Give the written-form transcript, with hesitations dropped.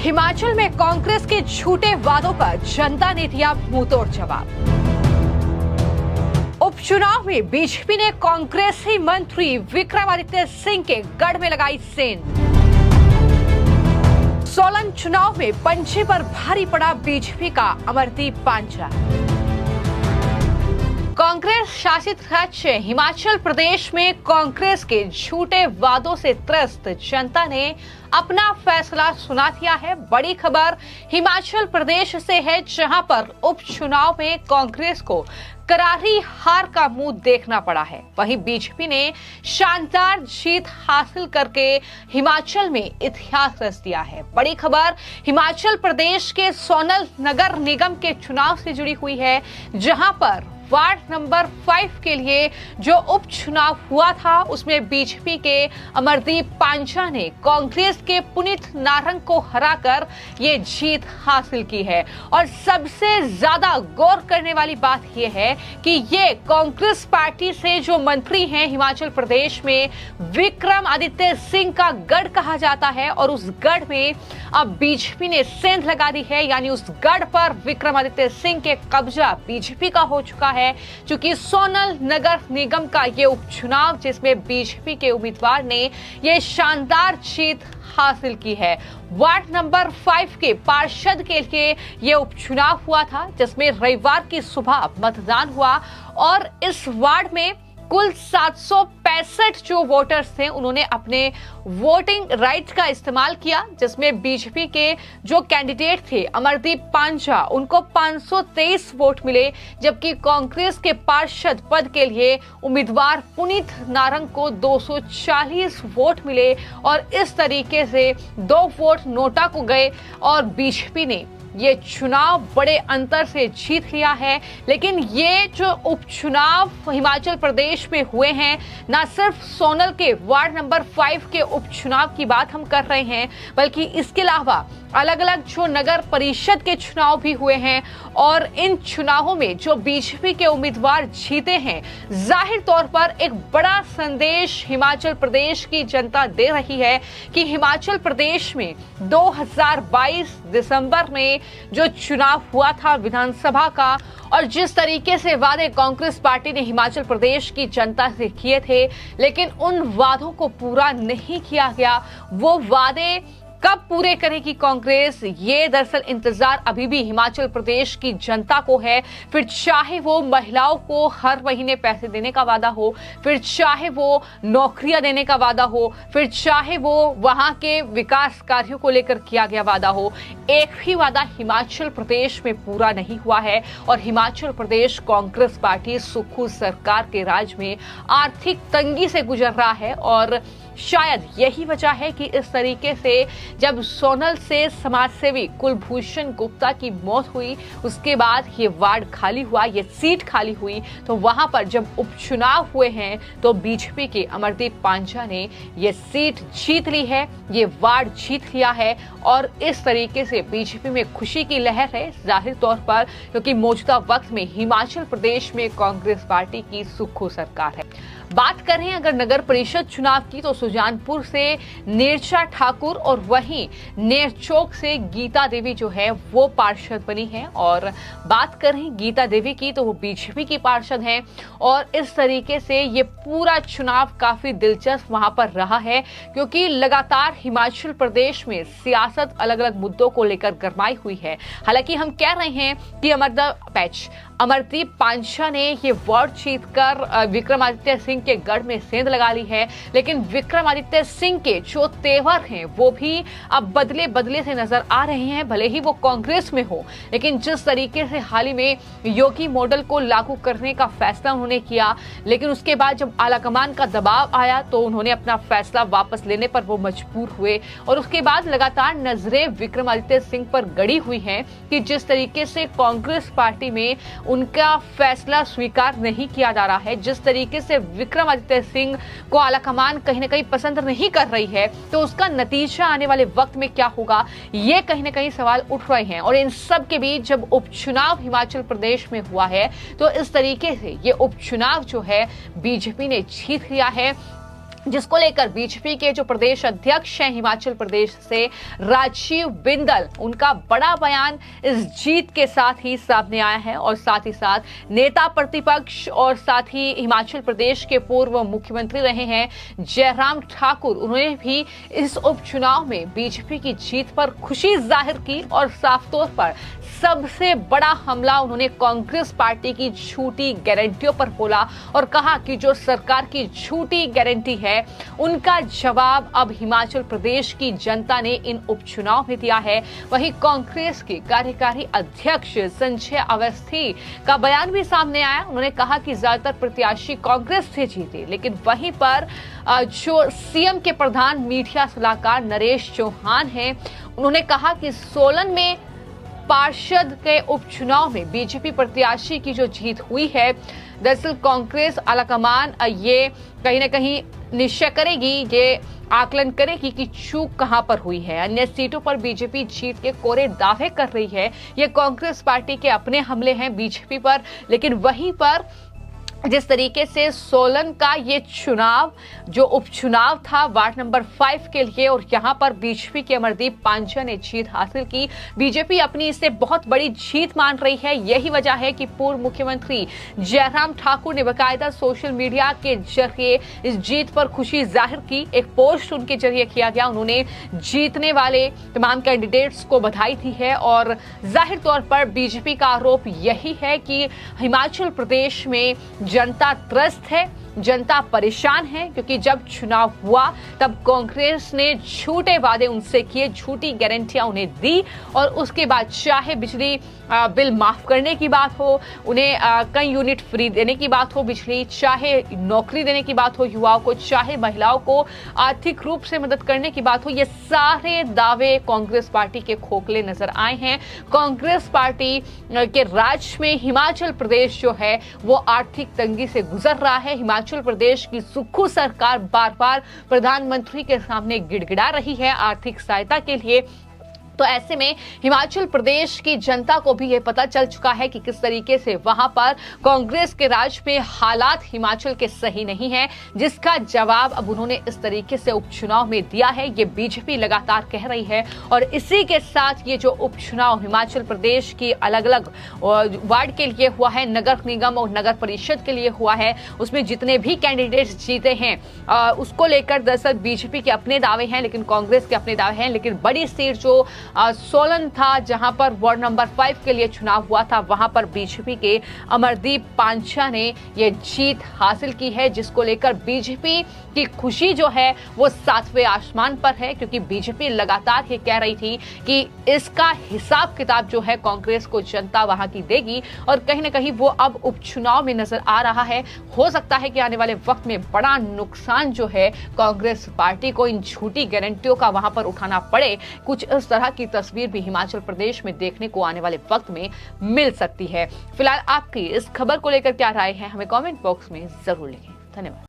हिमाचल में कांग्रेस के झूठे वादों पर जनता ने दिया मुंहतोड़ जवाब। उपचुनाव में बीजेपी ने कांग्रेसी मंत्री विक्रमादित्य सिंह के गढ़ में लगाई सेंध। सोलन चुनाव में पंचे पर भारी पड़ा बीजेपी का अमरदीप पांचा। कांग्रेस शासित राज्य हिमाचल प्रदेश में कांग्रेस के झूठे वादों से त्रस्त जनता ने अपना फैसला सुना दिया है। बड़ी खबर हिमाचल प्रदेश से है, जहां पर उपचुनाव में कांग्रेस को करारी हार का मुंह देखना पड़ा है। वहीं बीजेपी ने शानदार जीत हासिल करके हिमाचल में इतिहास रच दिया है। बड़ी खबर हिमाचल प्रदेश के सोलन नगर निगम के चुनाव से जुड़ी हुई है, जहां पर वार्ड नंबर 5 के लिए जो उपचुनाव हुआ था उसमें बीजेपी के अमरदीप पांचा ने कांग्रेस के पुनीत नारंग को हराकर ये जीत हासिल की है। और सबसे ज्यादा गौर करने वाली बात यह है कि ये कांग्रेस पार्टी से जो मंत्री हैं हिमाचल प्रदेश में, विक्रमादित्य सिंह का गढ़ कहा जाता है, और उस गढ़ में अब बीजेपी ने सेंध लगा दी है। यानी उस गढ़ पर विक्रमादित्य सिंह के कब्जा बीजेपी का हो चुका है। चूंकि सोलन नगर निगम का ये उपचुनाव, जिसमें बीजेपी के उम्मीदवार ने ये शानदार जीत हासिल की है। वार्ड नंबर 5 के पार्षद के लिए ये उपचुनाव हुआ था, जिसमें रविवार की सुबह मतदान हुआ और इस वार्ड में कुल 765 जो वोटर्स थे उन्होंने अपने वोटिंग राइट का इस्तेमाल किया, जिसमें बीजेपी के जो कैंडिडेट थे अमरदीप पांचा, उनको 523 वोट मिले, जबकि कांग्रेस के पार्षद पद के लिए उम्मीदवार पुनीत नारंग को 240 वोट मिले। और इस तरीके से 2 वोट नोटा को गए और बीजेपी ने ये चुनाव बड़े अंतर से जीत लिया है। लेकिन ये जो उपचुनाव हिमाचल प्रदेश में हुए हैं, ना सिर्फ सोनल के वार्ड नंबर 5 के उपचुनाव की बात हम कर रहे हैं, बल्कि इसके अलावा अलग अलग जो नगर परिषद के चुनाव भी हुए हैं। और इन चुनावों में जो बीजेपी के उम्मीदवार जीते हैं, जाहिर तौर पर एक बड़ा संदेश हिमाचल प्रदेश की जनता दे रही है कि हिमाचल प्रदेश में 2022 दिसंबर में जो चुनाव हुआ था विधानसभा का, और जिस तरीके से वादे कांग्रेस पार्टी ने हिमाचल प्रदेश की जनता से किए थे, लेकिन उन वादों को पूरा नहीं किया गया। वो वादे कब पूरे करेगी कांग्रेस, ये दरअसल इंतजार अभी भी हिमाचल प्रदेश की जनता को है। फिर चाहे वो महिलाओं को हर महीने पैसे देने का वादा हो, फिर चाहे वो नौकरियां देने का वादा हो, फिर चाहे वो वहां के विकास कार्यों को लेकर किया गया वादा हो, एक भी वादा हिमाचल प्रदेश में पूरा नहीं हुआ है। और हिमाचल प्रदेश कांग्रेस पार्टी सुक्खू सरकार के राज में आर्थिक तंगी से गुजर रहा है। और शायद यही वजह है कि इस तरीके से जब सोनल से समाजसेवी कुलभूषण गुप्ता की मौत हुई, उसके बाद ये वार्ड खाली हुआ, ये सीट खाली हुई, तो वहां पर जब उपचुनाव हुए हैं तो बीजेपी के अमरदीप पांचा ने ये सीट जीत ली है, ये वार्ड जीत लिया है। और इस तरीके से बीजेपी में खुशी की लहर है जाहिर तौर पर, क्योंकि मौजूदा वक्त में हिमाचल प्रदेश में कांग्रेस पार्टी की सुक्खू सरकार है। बात करें अगर नगर परिषद चुनाव की, तो सुजानपुर से नीरजा ठाकुर और वहीं नेरचौक से गीता देवी जो है वो पार्षद बनी है। और बात करें गीता देवी की, तो वो बीजेपी की पार्षद हैं। और इस तरीके से ये पूरा चुनाव काफी दिलचस्प वहां पर रहा है, क्योंकि लगातार हिमाचल प्रदेश में सियासत अलग अलग मुद्दों को लेकर गरमाई हुई है। हालांकि हम कह रहे हैं कि अमरदीप पांचा ने ये वार्ड जीतकर विक्रमादित्य सिंह के गढ़ में सेंध लगा ली है, लेकिन विक्रमादित्य सिंह के जो तेवर हैं वो भी अब बदले बदले से नजर आ रहे हैं। भले ही वो कांग्रेस में हो, लेकिन जिस तरीके से हाल ही में योगी मॉडल को लागू करने का फैसला उन्होंने किया, लेकिन उसके बाद जब आलाकमान का दबाव आया तो उन्होंने अपना फैसला वापस लेने पर वो मजबूर हुए। और उसके बाद लगातार नजरें विक्रमादित्य सिंह पर गड़ी हुई हैं कि जिस तरीके से कांग्रेस पार्टी में उनका फैसला स्वीकार नहीं किया जा रहा है, जिस तरीके से विक्रमादित्य सिंह को आलाकमान कहीं ना कहीं पसंद नहीं कर रही है, तो उसका नतीजा आने वाले वक्त में क्या होगा, ये कहीं ना कहीं सवाल उठ रहे हैं। और इन सब के बीच जब उपचुनाव हिमाचल प्रदेश में हुआ है, तो इस तरीके से ये उपचुनाव जो है बीजेपी ने जीत लिया है। जिसको लेकर बीजेपी के जो प्रदेश अध्यक्ष हैं हिमाचल प्रदेश से राजीव बिंदल, उनका बड़ा बयान इस जीत के साथ ही सामने आया है। और साथ ही साथ नेता प्रतिपक्ष और साथ ही हिमाचल प्रदेश के पूर्व मुख्यमंत्री रहे हैं जयराम ठाकुर, उन्होंने भी इस उपचुनाव में बीजेपी की जीत पर खुशी जाहिर की और साफ तौर पर सबसे बड़ा हमला उन्होंने कांग्रेस पार्टी की झूठी गारंटियों पर बोला और कहा कि जो सरकार की झूठी गारंटी है उनका जवाब अब हिमाचल प्रदेश की जनता ने इन उपचुनाव में दिया है। वहीं कांग्रेस के कार्यकारी अध्यक्ष संजय अवस्थी का बयान भी सामने आया। उन्होंने कहा कि ज्यादातर प्रत्याशी कांग्रेस से जीते, लेकिन वहीं पर जो सीएम के प्रधान मीडिया सलाहकार नरेश चौहान हैं, उन्होंने कहा कि सोलन में पार्षद के उपचुनाव में बीजेपी प्रत्याशी की जो जीत हुई है, दरअसल कांग्रेस आलाकमान ये कहीं ना कहीं निश्चय करेगी, ये आकलन करेगी कि चूक कहां पर हुई है। अन्य सीटों पर बीजेपी जीत के कोरे दावे कर रही है। ये कांग्रेस पार्टी के अपने हमले हैं बीजेपी पर, लेकिन वहीं पर जिस तरीके से सोलन का ये चुनाव जो उपचुनाव था वार्ड नंबर 5 के लिए, और यहां पर बीजेपी के अमरदीप पांचा ने जीत हासिल की। बीजेपी अपनी इसे बहुत बड़ी जीत मान रही है। यही वजह है कि पूर्व मुख्यमंत्री जयराम ठाकुर ने बाकायदा सोशल मीडिया के जरिए इस जीत पर खुशी जाहिर की। एक पोस्ट उनके जरिए किया गया। उन्होंने जीतने वाले तमाम कैंडिडेट्स को बधाई दी है और जाहिर तौर पर बीजेपी का आरोप यही है कि हिमाचल प्रदेश में जनता त्रस्त है, जनता परेशान है, क्योंकि जब चुनाव हुआ तब कांग्रेस ने झूठे वादे उनसे किए, झूठी गारंटियां उन्हें दी और उसके बाद चाहे बिजली बिल माफ करने की बात हो, उन्हें कई यूनिट फ्री देने की बात हो बिजली, चाहे नौकरी देने की बात हो युवाओं को, चाहे महिलाओं को आर्थिक रूप से मदद करने की बात हो, ये सारे दावे कांग्रेस पार्टी के खोखले नजर आए हैं। कांग्रेस पार्टी के राज में हिमाचल प्रदेश जो है वो आर्थिक तंगी से गुजर रहा है। हिमाचल प्रदेश की सुक्खू सरकार बार बार प्रधानमंत्री के सामने गिड़गिड़ा रही है आर्थिक सहायता के लिए। तो ऐसे में हिमाचल प्रदेश की जनता को भी यह पता चल चुका है कि किस तरीके से वहां पर कांग्रेस के राज में हालात हिमाचल के सही नहीं है, जिसका जवाब अब उन्होंने इस तरीके से उपचुनाव में दिया है। ये बीजेपी लगातार कह रही है और इसी के साथ ये जो उपचुनाव हिमाचल प्रदेश की अलग अलग वार्ड के लिए हुआ है, नगर निगम और नगर परिषद के लिए हुआ है, उसमें जितने भी कैंडिडेट्स जीते हैं उसको लेकर दरअसल बीजेपी के अपने दावे हैं, लेकिन कांग्रेस के अपने दावे हैं। लेकिन बड़ी सीट जो सोलन था, जहां पर वार्ड नंबर 5 के लिए चुनाव हुआ था, वहां पर बीजेपी के अमरदीप पांचा ने यह जीत हासिल की है, जिसको लेकर बीजेपी की खुशी जो है वो 7वें आसमान पर है, क्योंकि बीजेपी लगातार ये कह रही थी कि इसका हिसाब किताब जो है कांग्रेस को जनता वहां की देगी और कहीं ना कहीं वो अब उपचुनाव में नजर आ रहा है। हो सकता है कि आने वाले वक्त में बड़ा नुकसान जो है कांग्रेस पार्टी को इन झूठी गारंटियों का वहां पर उठाना पड़े। कुछ इस तरह की तस्वीर भी हिमाचल प्रदेश में देखने को आने वाले वक्त में मिल सकती है। फिलहाल आपकी इस खबर को लेकर क्या राय है, हमें कमेंट बॉक्स में जरूर लिखें। धन्यवाद।